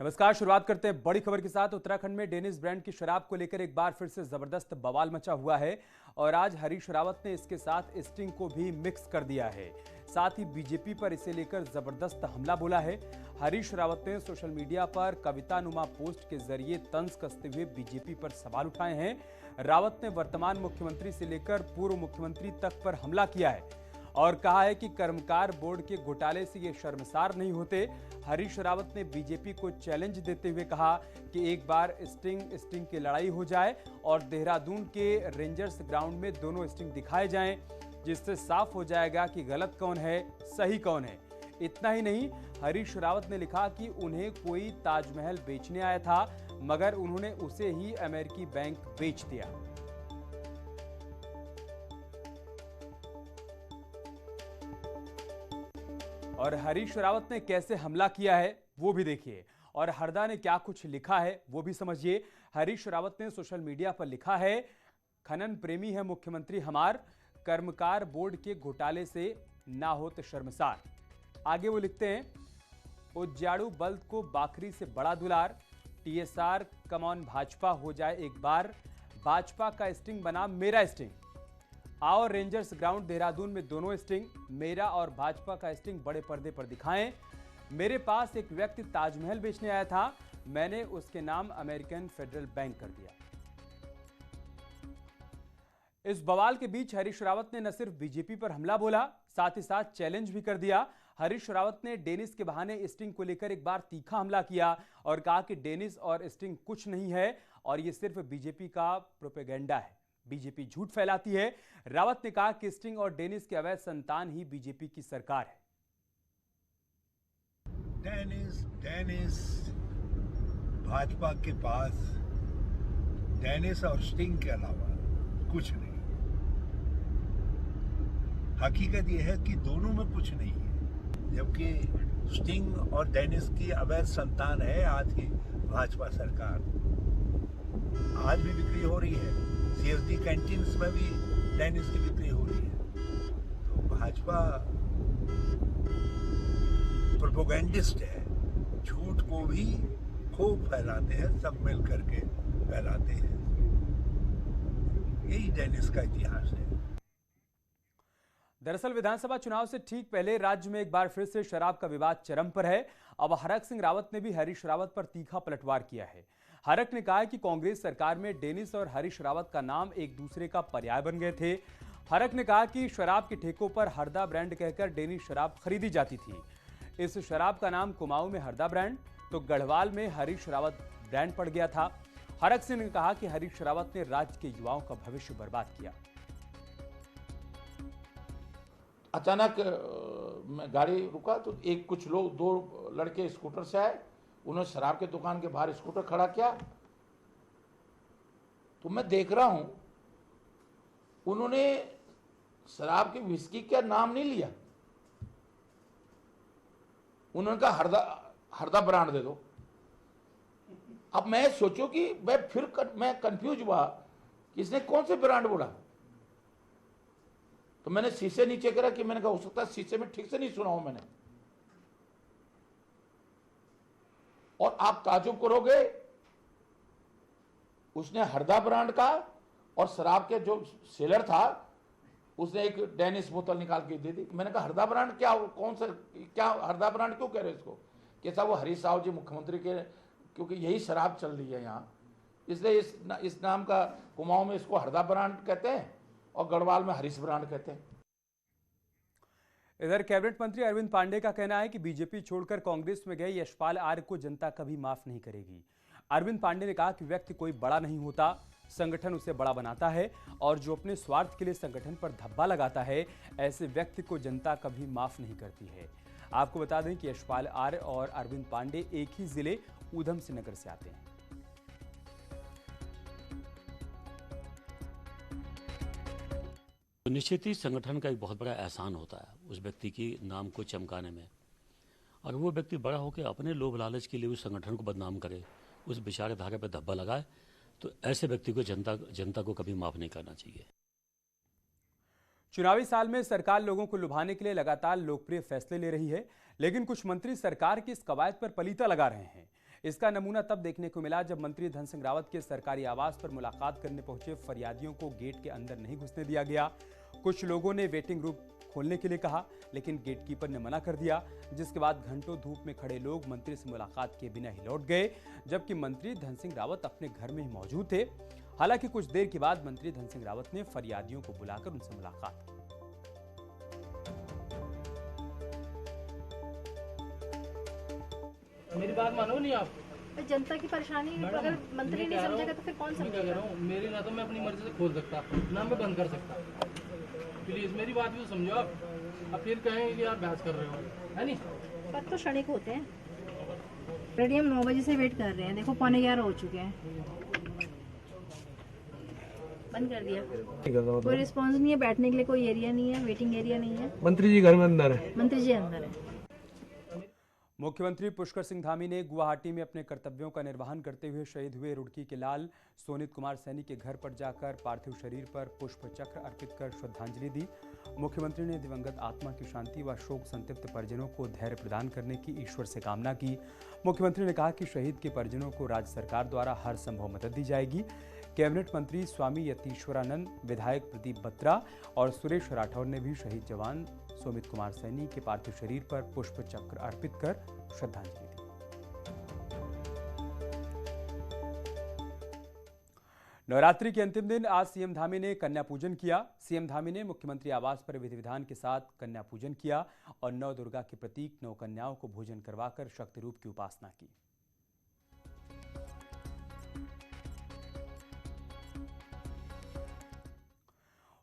नमस्कार। शुरुआत करते हैं बड़ी खबर के साथ। उत्तराखंड में डेनिस ब्रांड की शराब को लेकर एक बार फिर से जबरदस्त बवाल मचा हुआ है और आज हरीश रावत ने इसके साथ स्टिंग को भी मिक्स कर दिया है। साथ ही बीजेपी पर इसे लेकर जबरदस्त हमला बोला है। हरीश रावत ने सोशल मीडिया पर कवितानुमा पोस्ट के जरिए तंज कसते हुए बीजेपी पर सवाल उठाए हैं। रावत ने वर्तमान मुख्यमंत्री से लेकर पूर्व मुख्यमंत्री तक पर हमला किया है और कहा है कि कर्मकार बोर्ड के घोटाले से ये शर्मसार नहीं होते। हरीश रावत ने बीजेपी को चैलेंज देते हुए कहा कि एक बार स्टिंग की लड़ाई हो जाए और देहरादून के रेंजर्स ग्राउंड में दोनों स्टिंग दिखाए जाएं, जिससे साफ हो जाएगा कि गलत कौन है, सही कौन है। इतना ही नहीं, हरीश रावत ने लिखा कि उन्हें कोई ताजमहल बेचने आया था मगर उन्होंने उसे ही अमेरिकी बैंक बेच दिया। और हरीश रावत ने कैसे हमला किया है वो भी देखिए और हरदा ने क्या कुछ लिखा है वो भी समझिए। हरीश रावत ने सोशल मीडिया पर लिखा है, खनन प्रेमी है मुख्यमंत्री हमार, कर्मकार बोर्ड के घोटाले से ना हो तो शर्मसार। आगे वो लिखते हैं, उज्जाड़ू बल्द को बाखरी से बड़ा दुलार, टीएसआर कमॉन भाजपा हो जाए एक बार, भाजपा का स्टिंग बना मेरा स्टिंग। आओ रेंजर्स ग्राउंड देहरादून में दोनों स्टिंग, मेरा और भाजपा का स्टिंग बड़े पर्दे पर दिखाएं। मेरे पास एक व्यक्ति ताजमहल बेचने आया था, मैंने उसके नाम अमेरिकन फेडरल बैंक कर दिया। इस बवाल के बीच हरीश रावत ने न सिर्फ बीजेपी पर हमला बोला, साथ ही साथ चैलेंज भी कर दिया। हरीश रावत ने डेनिस के बहाने स्टिंग को लेकर एक बार तीखा हमला किया और कहा कि डेनिस और स्टिंग कुछ नहीं है और यह सिर्फ बीजेपी का प्रोपेगेंडा है, बीजेपी झूठ फैलाती है। रावत ने कहा कि स्टिंग और डेनिस के अवैध संतान ही बीजेपी की सरकार है। डेनिस भाजपा के पास डेनिस और स्टिंग के अलावा कुछ नहीं। हकीकत यह है कि दोनों में कुछ नहीं है, जबकि स्टिंग और डेनिस की अवैध संतान है आज की भाजपा सरकार। आज भी बिक्री हो रही है, सीएसडी कैंटीन्स में भी डेनिस की बिक्री हो रही है। तो भाजपा प्रोपेगेंडिस्ट है, झूठ को भी खूब फैलाते हैं, सब मिल करके फैलाते हैं। यही डेनिस का इतिहास है। दरअसल विधानसभा चुनाव से ठीक पहले राज्य में एक बार फिर से शराब का विवाद चरम पर है। अब हरक सिंह रावत ने भी हरीश रावत पर तीखा पलटवार किया है। हरक ने कहा कि कांग्रेस सरकार में डेनिस और हरीश रावत का नाम एक दूसरे का पर्याय बन गए थे। हरक ने कहा कि शराब के ठेकों पर हरदा ब्रांड कहकर डेनिस शराब खरीदी जाती थी। इस शराब का नाम कुमाऊं में हरदा ब्रांड तो गढ़वाल में हरीश रावत ब्रांड पड़ गया था। हरक सिंह ने कहा कि हरीश रावत ने राज्य के युवाओं का भविष्य बर्बाद किया। अचानक मैं गाड़ी रुका तो कुछ लोग, दो लड़के स्कूटर से आए, उन्होंने शराब के दुकान के बाहर स्कूटर खड़ा किया। तो मैं देख रहा हूं उन्होंने शराब के विस्की का नाम नहीं लिया, उन्होंने कहा हरदा ब्रांड दे दो। अब मैं सोचो कि मैं कंफ्यूज हुआ कि इसने कौन से ब्रांड बोला। तो मैंने शीशे नीचे करा कि मैंने कहा हो सकता है शीशे में ठीक से नहीं सुना हूं मैंने। और आप ताजुब करोगे, उसने हरदा ब्रांड का और शराब के जो सेलर था उसने एक डेनिस बोतल निकाल के दे दी। मैंने कहा हरदा ब्रांड क्या, कौन सा, क्या हरदा ब्रांड क्यों कह रहे हो इसको? कि साहब वो हरीश रावत जी मुख्यमंत्री के, क्योंकि यही शराब चल रही है यहाँ, इसलिए इस नाम का कुमाऊं में इसको हरदा ब्रांड कहते हैं और गढ़वाल में हरीश ब्रांड कहते हैं। इधर कैबिनेट मंत्री अरविंद पांडे का कहना है कि बीजेपी छोड़कर कांग्रेस में गए यशपाल आर्य को जनता कभी माफ नहीं करेगी। अरविंद पांडे ने कहा कि व्यक्ति कोई बड़ा नहीं होता, संगठन उसे बड़ा बनाता है और जो अपने स्वार्थ के लिए संगठन पर धब्बा लगाता है, ऐसे व्यक्ति को जनता कभी माफ नहीं करती है। आपको बता दें कि यशपाल आर्य और अरविंद पांडे एक ही जिले ऊधम सिंह नगर से आते हैं। तो निश्चित ही संगठन का एक बहुत बड़ा एहसान होता है उस व्यक्ति की नाम को चमकाने में, और वो व्यक्ति बड़ा होकर अपने लोभ लालच के लिए उस संगठन को बदनाम करे, उस विचार धारा पर धब्बा लगाए, तो ऐसे व्यक्ति को जनता को कभी माफ नहीं करना चाहिए। चुनावी साल में सरकार लोगों को लुभाने के लिए लगातार लोकप्रिय फैसले ले रही है, लेकिन कुछ मंत्री सरकार की इस कवायद पर पलीता लगा रहे हैं। इसका नमूना तब देखने को मिला जब मंत्री धन सिंह रावत के सरकारी आवास पर मुलाकात करने पहुंचे फरियादियों को गेट के अंदर नहीं घुसने दिया गया। कुछ लोगों ने वेटिंग रूम खोलने के लिए कहा, लेकिन गेटकीपर ने मना कर दिया, जिसके बाद घंटों धूप में खड़े लोग मंत्री से मुलाकात किए बिना ही लौट गए, जबकि मंत्री धन सिंह रावत अपने घर में ही मौजूद थे। हालांकि कुछ देर के बाद मंत्री धन सिंह रावत ने फरियादियों को बुलाकर उनसे मुलाकात की। मेरी बात मानो नहीं आप? जनता की परेशानी अगर मंत्री नहीं समझेगा तो फिर कौन समझेगा? क्या कह रहा हूँ, मेरी ना तो मैं अपनी मर्जी से खोल सकता ना मैं बंद कर सकता। प्लीज मेरी बात भी तो समझो आप। अब फिर कहें कि आप बहस कर रहे हो, है नहीं? पद तो क्षणिक होते हैं। रेडी हम 9 बजे से वेट कर रहे हैं, देखो 11:15 हो चुके हैं। बंद कर दिया, कोई रिस्पॉन्स नहीं है, बैठने के लिए कोई एरिया नहीं है, वेटिंग एरिया नहीं है। मंत्री जी घर में अंदर है। मंत्री जी अंदर है। मुख्यमंत्री पुष्कर सिंह धामी ने गुवाहाटी में अपने कर्तव्यों का निर्वहन करते हुए शहीद हुए रुड़की के लाल सोनित कुमार सैनी के घर पर जाकर पार्थिव शरीर पर पुष्प चक्र अर्पित कर श्रद्धांजलि दी। मुख्यमंत्री ने दिवंगत आत्मा की शांति व शोक संतप्त परिजनों को धैर्य प्रदान करने की ईश्वर से कामना की। मुख्यमंत्री ने कहा कि शहीद के परिजनों को राज्य सरकार द्वारा हर संभव मदद दी जाएगी। कैबिनेट मंत्री स्वामी यतीश्वरानंद, विधायक प्रदीप बत्रा और सुरेश राठौर ने भी शहीद जवान सोमित कुमार सैनी के पार्थिव शरीर पर पुष्प चक्र अर्पित कर श्रद्धांजलि दी। नवरात्रि के अंतिम दिन आज सीएम धामी ने कन्या पूजन किया। सीएम धामी ने मुख्यमंत्री आवास पर विधि विधान के साथ कन्या पूजन किया और नव दुर्गा के प्रतीक नौ कन्याओं को भोजन करवाकर शक्ति रूप की उपासना की।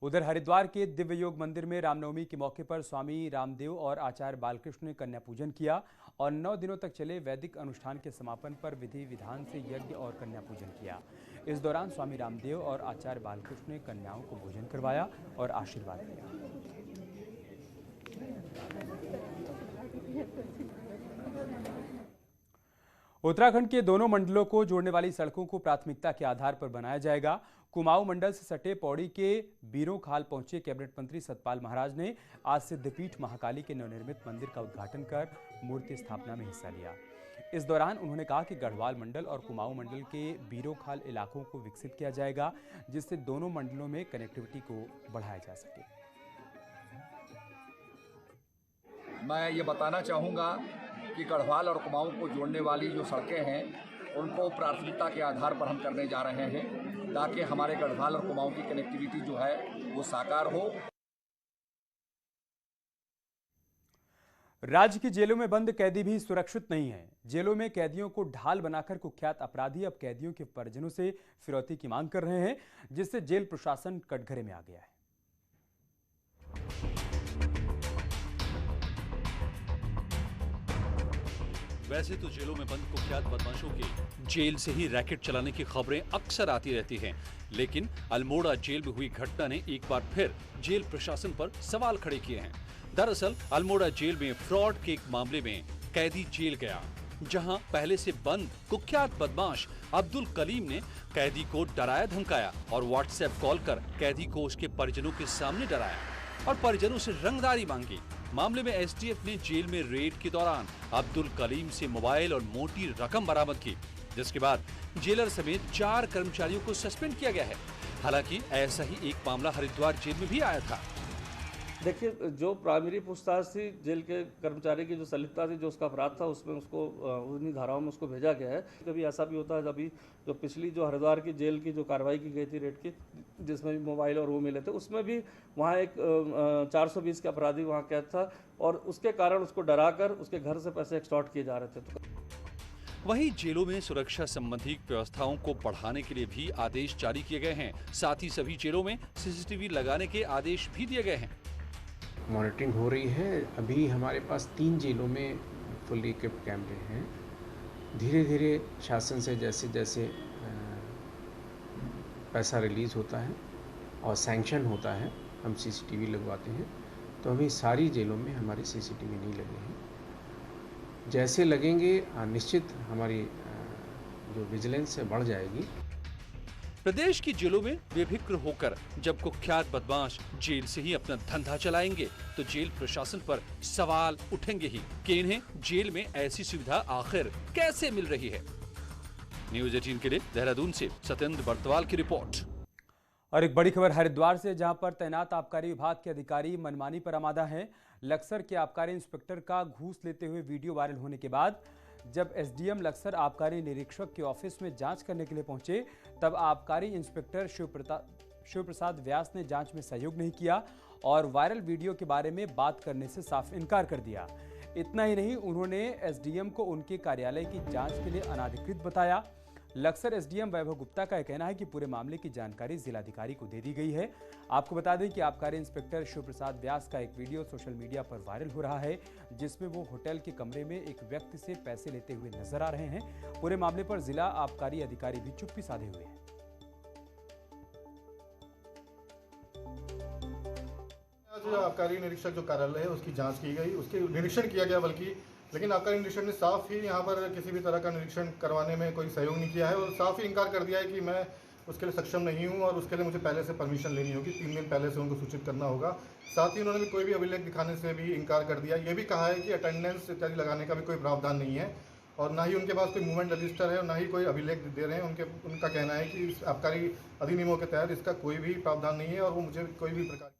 उधर हरिद्वार के दिव्य योग मंदिर में रामनवमी के मौके पर स्वामी रामदेव और आचार्य बालकृष्ण ने कन्या पूजन किया और 9 दिनों तक चले वैदिक अनुष्ठान के समापन पर विधि विधान से यज्ञ और कन्या पूजन किया। इस दौरान स्वामी रामदेव और आचार्य बालकृष्ण ने कन्याओं को भोजन करवाया और आशीर्वाद दिया। उत्तराखंड के दोनों मंडलों को जोड़ने वाली सड़कों को प्राथमिकता के आधार पर बनाया जाएगा। कुमाऊं मंडल से सटे पौड़ी के बीरों खाल पहुंचे कैबिनेट मंत्री सतपाल महाराज ने आज सिद्धपीठ महाकाली के नवनिर्मित मंदिर का उद्घाटन कर मूर्ति स्थापना में हिस्सा लिया। इस दौरान उन्होंने कहा कि गढ़वाल मंडल और कुमाऊं मंडल के बीरों खाल इलाकों को विकसित किया जाएगा, जिससे दोनों मंडलों में कनेक्टिविटी को बढ़ाया जा सके। मैं ये बताना चाहूँगा कि गढ़वाल और कुमाऊं को जोड़ने वाली जो सड़कें हैं उनको प्राथमिकता के आधार पर हम करने जा रहे हैं, ताकि हमारे गढ़वाल और कुमाऊं की कनेक्टिविटी जो है वो साकार हो। राज्य की जेलों में बंद कैदी भी सुरक्षित नहीं है। जेलों में कैदियों को ढाल बनाकर कुख्यात अपराधी अब कैदियों के परिजनों से फिरौती की मांग कर रहे हैं, जिससे जेल प्रशासन कटघरे में आ गया है। वैसे तो जेलों में बंद कुख्यात बदमाशों के जेल से ही रैकेट चलाने की खबरें अक्सर आती रहती हैं, लेकिन अल्मोड़ा जेल में हुई घटना ने एक बार फिर जेल प्रशासन पर सवाल खड़े किए हैं। दरअसल अल्मोड़ा जेल में फ्रॉड के एक मामले में कैदी जेल गया, जहां पहले से बंद कुख्यात बदमाश अब्दुल कलीम ने कैदी को डराया धमकाया और व्हाट्सएप कॉल कर कैदी को उसके परिजनों के सामने डराया और परिजनों से रंगदारी मांगी। मामले में एसटीएफ ने जेल में रेड के दौरान अब्दुल कलीम से मोबाइल और मोटी रकम बरामद की, जिसके बाद जेलर समेत 4 कर्मचारियों को सस्पेंड किया गया है। हालांकि ऐसा ही एक मामला हरिद्वार जेल में भी आया था। देखिए, जो प्राइमरी पूछताछ थी जेल के कर्मचारी की जो संलिप्तता थी, जो उसका अपराध था, उसमें उसको उन्हीं धाराओं में उसको भेजा गया है। कभी ऐसा भी होता है, अभी जो पिछली जो हरिद्वार की जेल की जो कार्रवाई की गई थी रेड की, जिसमें भी मोबाइल और वो मिले थे, उसमें भी वहाँ एक 420 के अपराधी वहाँ कैद था और उसके कारण उसको डराकर उसके घर से पैसे एक्सटॉर्ट किए जा रहे थे। वहीं जेलों में सुरक्षा संबंधी व्यवस्थाओं को बढ़ाने के लिए भी आदेश जारी किए गए हैं। साथ ही सभी जेलों में सीसीटीवी लगाने के आदेश भी दिए गए हैं। मॉनिटरिंग हो रही है। अभी हमारे पास 3 जेलों में फुल्ली इक्विप्ड कैमरे हैं। धीरे धीरे शासन से जैसे जैसे पैसा रिलीज़ होता है और सैंक्शन होता है, हम सीसीटीवी लगवाते हैं। तो अभी सारी जेलों में हमारे सीसीटीवी नहीं लगे हैं। जैसे लगेंगे निश्चित हमारी जो विजिलेंस है बढ़ जाएगी। प्रदेश की जेलों में बेफिक्र होकर जब कुख्यात बदमाश जेल से ही अपना धंधा चलाएंगे तो जेल प्रशासन पर सवाल उठेंगे ही कि इन्हें जेल में ऐसी सुविधा आखिर कैसे मिल रही है। न्यूज़ 18 के लिए देहरादून से सत्येंद्र बर्तवाल की रिपोर्ट। और एक बड़ी खबर हरिद्वार से, जहां पर तैनात आबकारी विभाग के अधिकारी मनमानी पर आमादा हैं। लक्सर के आबकारी इंस्पेक्टर का घूस लेते हुए वीडियो वायरल होने के बाद जब एसडीएम लक्सर आबकारी निरीक्षक के ऑफिस में जांच करने के लिए पहुंचे, तब आबकारी इंस्पेक्टर शिव प्रसाद व्यास ने जांच में सहयोग नहीं किया और वायरल वीडियो के बारे में बात करने से साफ इनकार कर दिया। इतना ही नहीं, उन्होंने एसडीएम को उनके कार्यालय की जांच के लिए अनाधिकृत बताया। लक्सर एसडीएम वैभव गुप्ता का कहना है कि पूरे मामले की जानकारी जिलाधिकारी को दे दी गई है। आपको बता दें कि आबकारी इंस्पेक्टर शिव प्रसाद व्यास का एक वीडियो सोशल मीडिया पर वायरल हो रहा है, जिसमें वो होटल के कमरे में एक व्यक्ति से पैसे लेते हुए नजर आ रहे हैं। पूरे मामले पर जिला आबकारी अधिकारी भी चुप्पी साधे हुए हैं। आज आबकारी निरीक्षक जो कार्यालय है उसकी जांच की गई, उसके निरीक्षण किया गया, बल्कि लेकिन आबकारी निरीक्षक ने साफ ही यहाँ पर किसी भी तरह का निरीक्षण करवाने में कोई सहयोग नहीं किया है और साफ ही इनकार कर दिया है कि मैं उसके लिए सक्षम नहीं हूँ और उसके लिए मुझे पहले से परमिशन लेनी होगी, 3 दिन पहले से उनको सूचित करना होगा। साथ ही उन्होंने कोई भी अभिलेख दिखाने से भी इनकार कर दिया। ये भी कहा है कि अटेंडेंस इत्यादि लगाने का भी कोई प्रावधान नहीं है और ना ही उनके पास कोई मूवमेंट रजिस्टर है और ना ही कोई अभिलेख दे रहे हैं। उनका कहना है कि आबकारी अधिनियमों के तहत इसका कोई भी प्रावधान नहीं है और वो मुझे कोई भी प्रकार।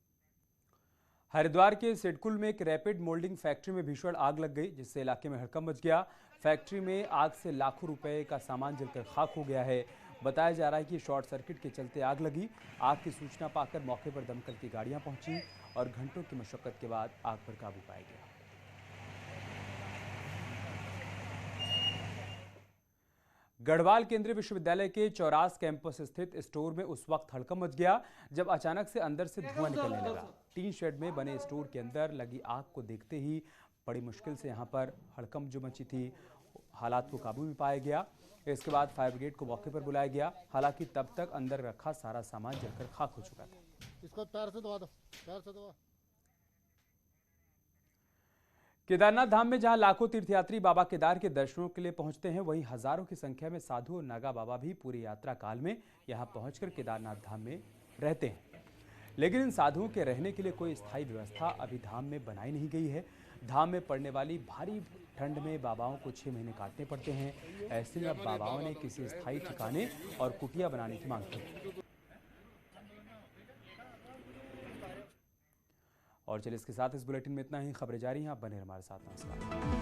हरिद्वार के सिडकुल में एक रैपिड मोल्डिंग फैक्ट्री में भीषण आग लग गई, जिससे इलाके में हड़कंप मच गया। फैक्ट्री में आग से लाखों रुपए का सामान जलकर खाक हो गया है। बताया जा रहा है कि शॉर्ट सर्किट के चलते आग लगी। आग की सूचना पाकर मौके पर दमकल की गाड़ियां पहुंची और घंटों की मशक्कत के बाद आग पर काबू पाया गया। गढ़वाल केंद्रीय विश्वविद्यालय के चौरास कैंपस स्थित स्टोर में उस वक्त हड़कंप मच गया जब अचानक से अंदर से धुआं निकलने लगा। टीन शेड में बने स्टोर के अंदर लगी आग को देखते ही बड़ी मुश्किल से यहां पर हड़कंप जो मची थी, हालात को काबू में पाया गया। इसके बाद फायर ब्रिगेड को मौके पर बुलाया गया। हालांकि तब तक अंदर रखा सारा सामान जलकर खाक हो चुका था। इसको पैर से दबा दो, पैर से दबा। केदारनाथ धाम में जहां लाखों तीर्थयात्री बाबा केदार के दर्शनों के लिए पहुंचते हैं, वहीं हजारों की संख्या में साधु और नागा बाबा भी पूरी यात्रा काल में यहां पहुंचकर केदारनाथ धाम में रहते हैं। लेकिन इन साधुओं के रहने के लिए कोई स्थायी व्यवस्था अभी धाम में बनाई नहीं गई है। धाम में पड़ने वाली भारी ठंड में बाबाओं को 6 महीने काटने पड़ते हैं। ऐसे में अब बाबाओं ने किसी स्थायी ठिकाने और कुटिया बनाने की मांग की। और चलिए, इसके साथ इस बुलेटिन में इतना ही। खबरें जारी हैं, आप बने हमारे साथ। नमस्कार।